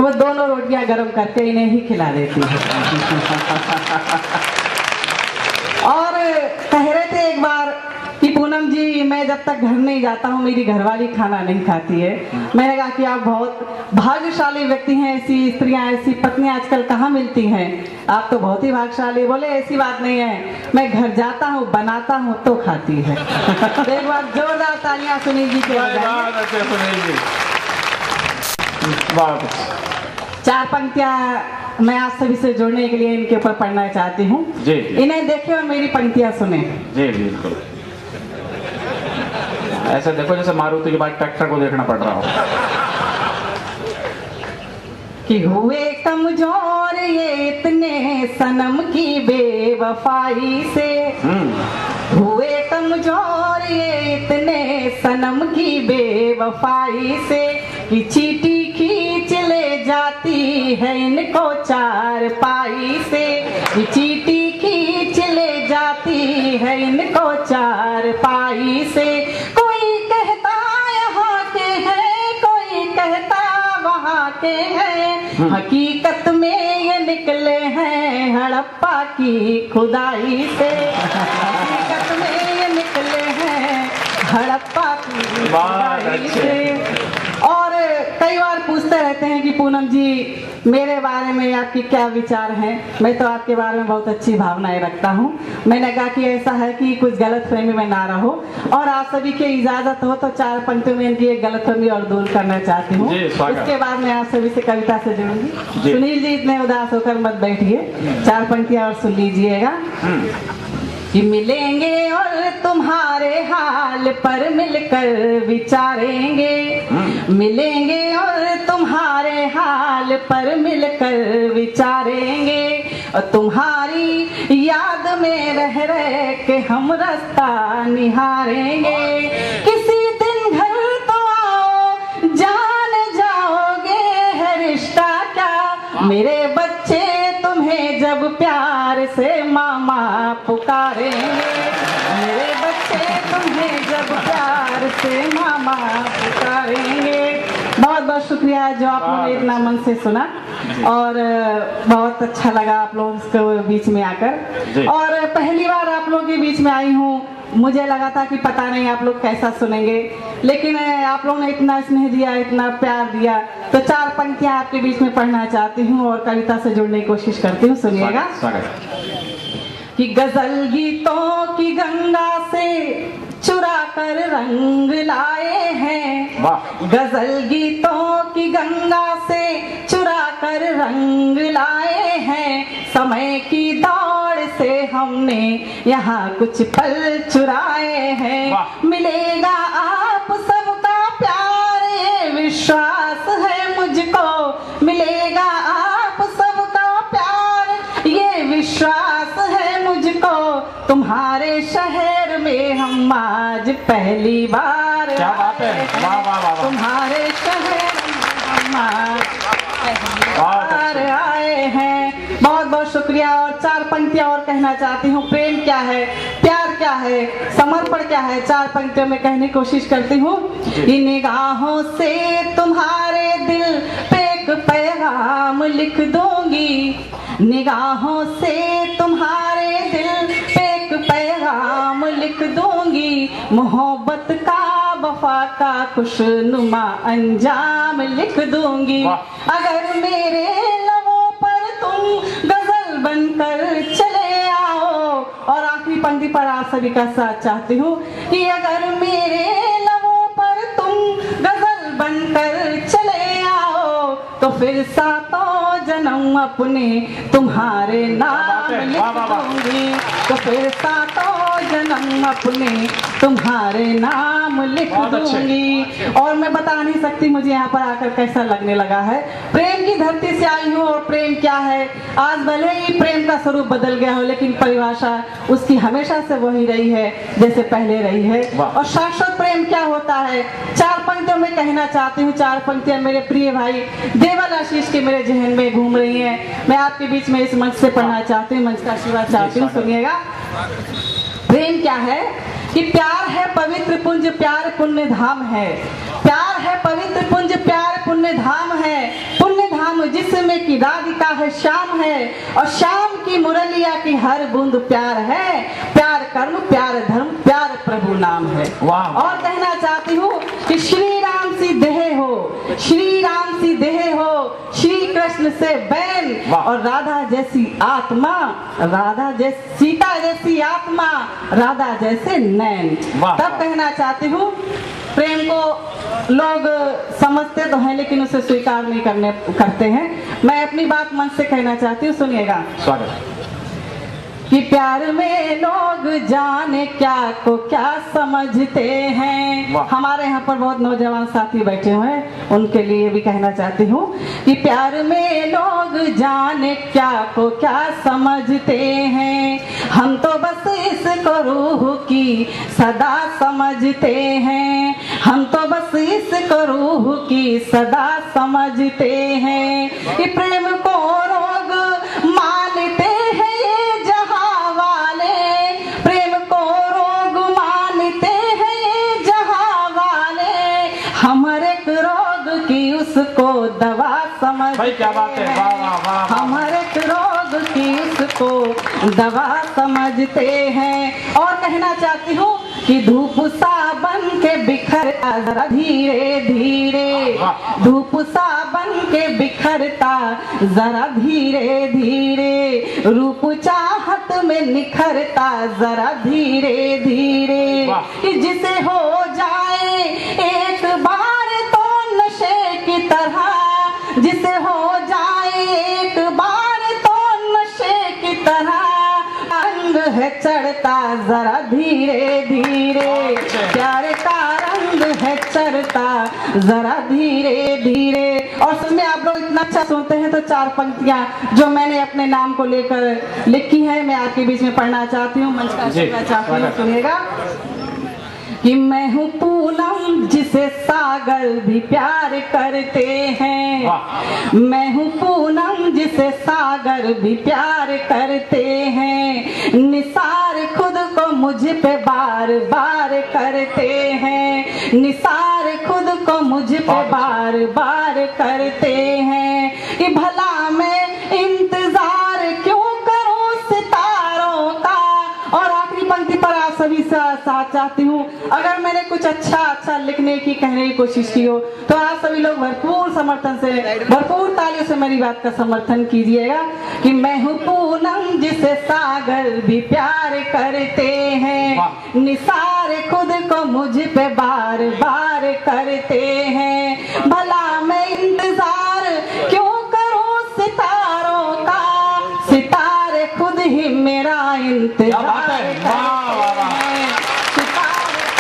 वो दोनों रोटियां गर्म करके इन्हें ही खिला देती है। और कह रहे थे एक बार कि पूनम जी मैं जब तक घर नहीं जाता हूँ मेरी घरवाली खाना नहीं खाती है। मैंने कहा कि आप बहुत भाग्यशाली व्यक्ति हैं, ऐसी स्त्रियां ऐसी पत्नियां आजकल कहाँ मिलती हैं, आप तो बहुत ही भाग्यशाली। बोले ऐसी बात नहीं है, मैं घर जाता हूँ बनाता हूँ तो खाती है। एक बार जोरदार तालियां सुनील जी के लिए। चार पंक्तियां मैं आप सभी से जोड़ने के लिए इनके ऊपर पढ़ना चाहती हूँ। इन्हें देखें और मेरी पंक्तियां सुने। जी बिल्कुल, ऐसे देखो जैसे मारुति के बाद ट्रैक्टर को देखना पड़ रहा हो। कि हुए कमजोर ये इतने सनम की बेवफाई से, हुए कमजोर ये इतने सनम की बेवफाई से, कि चीटी खींच ले जाती है इनको चार पाई से, कि चीटी खींच ले जाती है इनको चार पाई से। कोई कहता यहाँ के हैं, कोई कहता वहाँ के हैं, हकीकत में ये निकले हैं हड़प्पा की खुदाई से, हकीकत में ये निकले हैं हड़प्पा की खुदाई से। और कई बार पूछते रहते हैं कि पूनम जी मेरे बारे में आपकी क्या विचार हैं। मैं तो आपके बारे में बहुत अच्छी भावनाएं रखता हूं। मैंने कहा कि ऐसा है कि कुछ गलतफहमी में ना रहो, और आप सभी की इजाजत हो तो चार पंक्तियों में इनकी एक गलतफहमी और दूर करना चाहती हूँ। उसके बाद मैं आप सभी से कविता से जुड़ूंगी। सुनील जी इतने उदास होकर मत बैठिए, चार पंक्तियां और सुन लीजिएगा। कि मिलेंगे और तुम्हारे हाल पर मिलकर विचारेंगे, मिलेंगे और तुम्हारे हाल पर मिलकर विचारेंगे, और तुम्हारी याद में रह रह के हम रास्ता निहारेंगे। किसी दिन घर तो आओ जान जाओगे है रिश्ता क्या, मेरे बच्चे तुम्हें जब प्यार से मामा पुकारेंगे, मेरे बच्चे तुम्हें जब प्यार से मामा पुकारेंगे। बहुत बहुत शुक्रिया जो आप लोगों ने इतना मन से सुना, और बहुत अच्छा लगा आप लोगों के बीच में आकर। और पहली बार आप लोगों के बीच में आई हूँ, मुझे लगा था कि पता नहीं आप लोग कैसा सुनेंगे, लेकिन आप लोगों ने इतना स्नेह दिया, इतना प्यार दिया, तो चार पंक्तियां आपके बीच में पढ़ना चाहती हूँ और कविता से जुड़ने की कोशिश करती हूँ। सुनिएगा। कि गजल गीतों की गंगा से चुरा कर रंग लाए हैं, गजल गीतों की गंगा से चुरा कर रंग लाए हैं, समय की दौड़ से हमने यहाँ कुछ पल चुराए हैं। मिलेगा आप सबका प्यार ये विश्वास है मुझको, मिलेगा आप सबका प्यार ये विश्वास है मुझको, तुम्हारे शहर में हम आज पहली बार क्या बात है, वाह वाह वाह, तुम्हारे शहर में हम आज पहली बार आए हैं। बहुत बहुत शुक्रिया। और चार पंक्तियां और कहना चाहती हूँ। प्रेम क्या है, प्यार क्या है, समर्पण क्या है, चार पंक्तियों में कहने की कोशिश करती हूँ। इन निगाहों से तुम्हारे दिल पे एक पैगाम लिख दूंगी, निगाहों से तुम्हारे दिल पे एक पैगाम लिख दूंगी, मोहब्बत का वफा का खुशनुमा अंजाम लिख दूंगी। अगर मेरे लबों पर तुम गजल बनकर चले आओ, और आखिरी पंक्ति पर आप सभी का साथ चाहती हूँ कि अगर मेरे लबों पर तुम गजल बनकर चले आओ, तो फिर सातों जन्म अपने तुम्हारे नाम लिख दूंगी, तो फिर सातों जन्म अपने तुम्हारे नाम लिख दूंगी। और मैं बता नहीं सकती मुझे यहाँ पर आकर कैसा लगने लगा है। प्रेम की धरती से आई हूँ, और प्रेम क्या है, आज भले ही प्रेम का स्वरूप बदल गया हो, लेकिन परिभाषा उसकी हमेशा से वही रही है जैसे पहले रही है। और शाश्वत प्रेम क्या होता है, चार पंक्तियों में कहना चाहती हूँ। चार पंक्तियां मेरे प्रिय भाई देवल आशीष के मेरे जहन में घूम रही हैं, मैं आपके बीच में इस मंच से पढ़ना चाहती हूँ, मंच का आशीर्वाद चाहती हूँ। सुनिएगा। प्रेम क्या है कि प्यार है पवित्र पुंज प्यार पुण्य धाम है, प्यार है पवित्र पुंज प्यार पुण्य धाम है, पुण्य धाम की राधिका है, श्याम है, और श्याम की मुरलिया की हर बूंद प्यार है। प्यार कर्म, प्यार धर्म, प्यार प्रभु नाम है। वाह। और कहना चाहती हूँ कि श्री राम सी देह हो, श्री राम सी देह हो, श्री कृष्ण से बैन, और राधा जैसी आत्मा, राधा जैसी, सीता जैसी आत्मा, राधा जैसे नैन। तब कहना चाहती हूँ, प्रेम को लोग समझते तो हैं लेकिन उसे स्वीकार नहीं करते हैं। मैं अपनी बात मन से कहना चाहती हूँ, सुनिएगा। स्वागत। कि प्यार में लोग जाने क्या को क्या समझते हैं। हमारे यहाँ पर बहुत नौजवान साथी बैठे हुए हैं, उनके लिए भी कहना चाहती हूँ कि प्यार में लोग जाने क्या को क्या समझते हैं, हम तो बस इसको रूह की सदा समझते हैं, हम तो बस इसको रूह की सदा समझते हैं। कि प्रेम को रोग मानते हैं ये जहां वाले, प्रेम को रोग मानते हैं ये जहां वाले, हम हर एक रोग की उसको दवा समझते भाई क्या बात है, वाह वाह वाह। हम हर एक रोग की उसको दवा समझते हैं। और कहना चाहती हूँ कि धूप सा बन के बिखरता जरा धीरे धीरे, धूप सा बन के बिखरता जरा धीरे धीरे, रूप चाहत में निखरता जरा धीरे धीरे। कि जिसे हो जाए एक बार तो नशे की तरह, जिसे हो जाए एक बार तो नशे की तरह, रंग है चढ़ता जरा धीरे धीरे, प्यार का रंग है चढ़ता जरा धीरे धीरे। और उसमें आप लोग इतना अच्छा सुनते हैं तो चार पंक्तियां जो मैंने अपने नाम को लेकर लिखी है, मैं आपके बीच में पढ़ना चाहती हूँ, मंच का सुनना चाहती हूँ, सुनिएगा। कि मैं हूँ पूनम जिसे सागर भी प्यार करते हैं, मैं हूँ पूनम जिसे सागर भी प्यार करते हैं, निसार खुद को मुझ पे बार बार करते हैं, निसार खुद को मुझ पे बार बार करते हैं। कि भला मैं इंतजार क्यों करूं सितारों का। और आखिरी पंक्ति पर आप सभी से साथ चाहती हूँ, अगर मैंने कुछ अच्छा लिखने की कहने की कोशिश की हो तो आप सभी लोग भरपूर समर्थन से, भरपूर तालियों से मेरी बात का समर्थन कीजिएगा। कि मैं हूँ पूनम जिसे सागर भी प्यार करते हैं, निसार खुद को मुझ पे बार बार करते हैं, भला मैं इंतजार क्यों करूं सितारों का, सितारे खुद ही मेरा इंतजार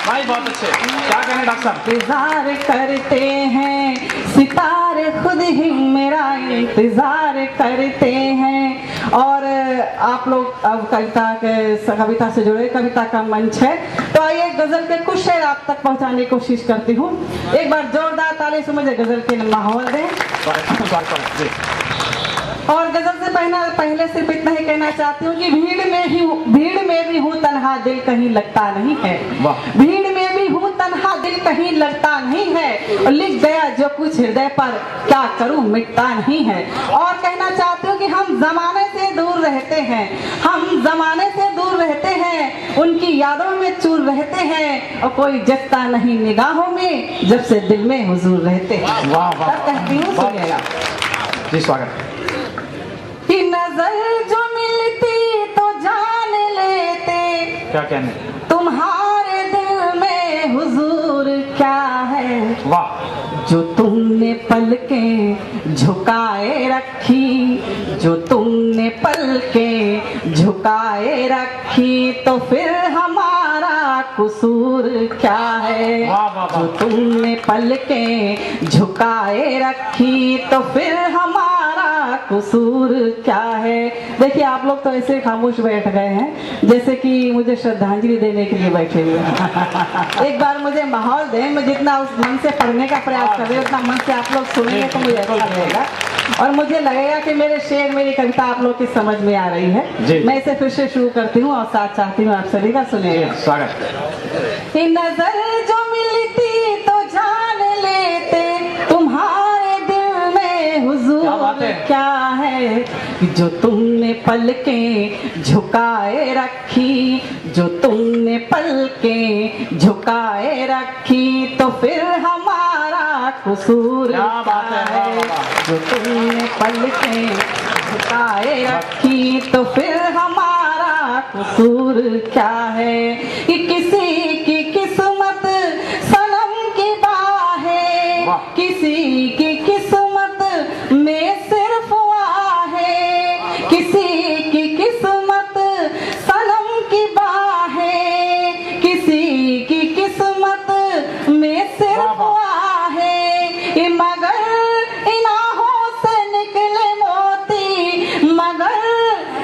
भाई बहुत अच्छे, क्या कहने डॉक्टर साहब। इंतजार करते हैं, सितारे खुद ही मेरा इंतजार करते हैं। और आप लोग अब कविता से जुड़े, कविता का मंच है, तो आइए गजल के कुछ शेर आप तक पहुंचाने की कोशिश करती हूँ। एक बार जोरदार ताली से मुझे गजल के माहौल दें। और गजल से पहले सिर्फ इतना ही कहना चाहती हूँ कि भीड़ में भी हूँ तन्हा दिल कहीं लगता नहीं है, भीड़ में भी हूँ तन्हा दिल कहीं लगता नहीं है, और लिख गया जो कुछ हृदय पर क्या करूँ मिटता नहीं है। और कहना चाहती हूँ कि हम जमाने से दूर रहते हैं, हम जमाने से दूर रहते हैं, उनकी यादों में चूर रहते हैं, और कोई जगता नहीं निगाहों में जब से दिल में हुजूर रहते हैं। तब कहती हूँ सुनिएगा जी। स्वागत। कि नजर जो मिलती तो जान लेते, क्या कहने, तुम्हारे दिल में हुजूर क्या है, वाह। जो तुमने पलकें झुकाए रखी, जो तुमने पलकें झुकाए रखी, तो फिर हमारा कसूर क्या है, जो तुमने पलकें झुकाए रखी, तो फिर हमारा कसूर क्या है। देखिए आप लोग तो ऐसे खामोश बैठ गए हैं जैसे कि मुझे श्रद्धांजलि देने के लिए बैठे हुए हैं। एक बार मुझे माहौल दें, मैं जितना उस मन से पढ़ने का प्रयास कर रही हूँ उतना मन से आप लोग सुनेंगे तो मुझे अच्छा लगेगा, और मुझे लगेगा कि मेरे शेर, मेरी कविता आप लोग की समझ में आ रही है। मैं इसे फिर से शुरू करती हूँ और साथ चाहती हूँ आप सभी का सुनिएगा। स्वागत। नजर जो मिलती तो जान लेते, तुम्हारे दिल में हुजूर है। क्या है कि जो तुमने पलकें झुकाए रखी, जो तुमने पलकें झुकाए रखी, तो फिर हमारा कसूर क्या बात है, क्या वाह, वाह, वाह। जो तुमने पलकें झुकाए रखी, तो फिर हमारा कसूर क्या है कि किसी की किस्मत सनम की बाहें, वाह। किसी की किस्मत में सिर्फ आहे, किसी की किस्मत सनम की बाहें, किसी की किस्मत में सिर्फ आहे, मगर इन आहों से निकले मोती, मगर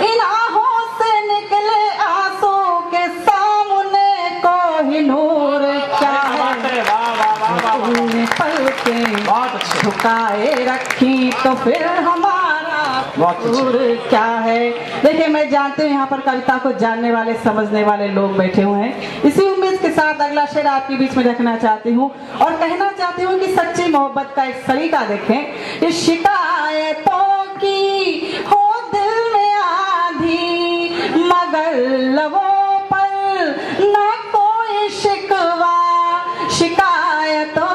इन आहों से निकले आंसू के सामने कोई नूर क्या है। वाह वाह वाह वाह वाह। तुमने पलकें बहुत अच्छे। झुकाए रखी, तो फिर हमारा बहुत अच्छे। कसूर क्या है। देखिए, मैं जानती हूँ यहाँ पर कविता को जानने वाले समझने वाले लोग बैठे हुए हैं। इसी उम्मीद के साथ अगला शेर आपके बीच में रखना चाहती हूँ और कहना चाहती हूँ कि सच्ची मोहब्बत का एक सलीका देखें। इस शिकायतों की हो दिल में आधी, मगर लबों पर ना कोई शिकवा, शिकायतों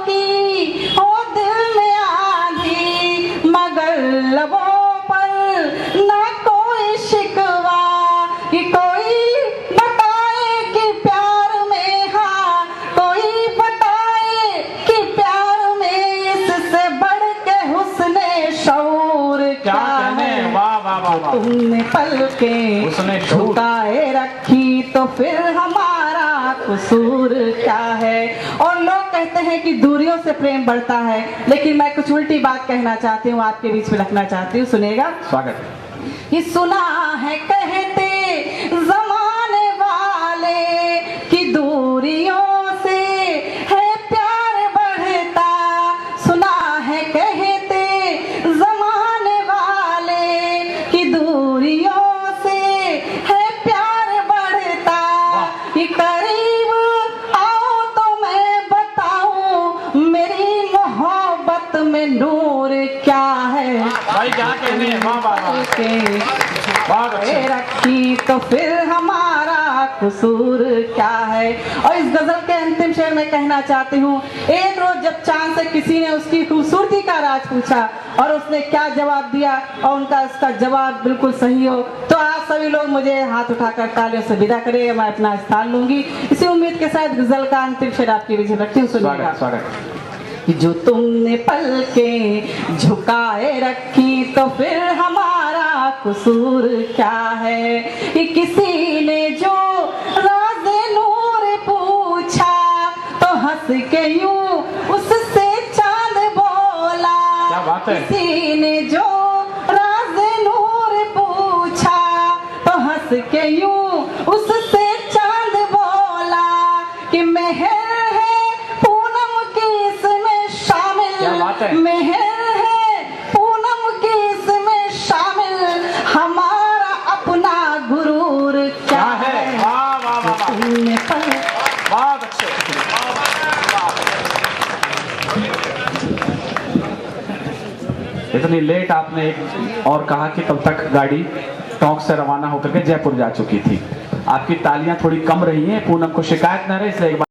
की हो दिल में आधी, मगर लबों पर ना कोई शिकवा, कि कोई बताए कि प्यार में, हाँ कोई बताए कि प्यार में इससे बढ़ के हुस्ने शऊर क्या क्या कहने, है। वाह वाह वाह वाह। तुमने पलकें हुस्ने शऊर। झुकाए रखी, तो फिर हमारा कसूर क्या है। और लोग कहते हैं कि दूरियों से प्रेम बढ़ता है, लेकिन मैं कुछ उल्टी बात कहना चाहती हूँ, आपके बीच में रखना चाहती हूँ, सुनिएगा। स्वागत। कि सुना है कहते जमाने वाले कि दूरियों से है प्यार बढ़ता, सुना है कहते जमाने वाले कि दूरियों से है प्यार बढ़ता, कि करीब आओ तो मैं बताऊं मेरी मोहब्बत में नूर क्या है। भाई क्या कहने, वाह वाह वाह। बहुत अच्छे। रखी, तो फिर हमारा कसूर क्या है। और इस गजल के अंतिम शेर में कहना चाहती हूँ, एक रोज जब चांद से किसी ने उसकी खूबसूरती का राज पूछा और उसने क्या जवाब दिया और उनका उसका जवाब बिल्कुल सही हो, तो आप सभी लोग मुझे हाथ उठाकर तालियों से विदा करें, मैं अपना स्थान लूंगी। इसी उम्मीद के साथ गजल का अंतिम शेर आपके बीच में रखती हूँ, सुनिएगा। स्वागत स्वागत। कि जो तुमने पलकें झुकाए रखी, तो फिर हमारा कसूर क्या है। कि किसी ने जो राज़ नूर पूछा, तो हंस के यूं उससे चांद बोला। क्या बात है। किसी ने जो राज़ नूर पूछा, तो हंस के यूं उससे चांद बोला, कि मेहर है पूनम की इसमें शामिल, क्या बात है। मेहर है पूनम की इसमें शामिल, हमारा अपना गुरूर क्या क्या है, वाह वाह वाह वाह। तुमने पल बहुत अच्छे। इतनी लेट आपने एक और कहा कि तब तक गाड़ी टोंक से रवाना होकर के जयपुर जा चुकी थी। आपकी तालियां थोड़ी कम रही हैं, पूनम को शिकायत न रहे, इसलिए एक बार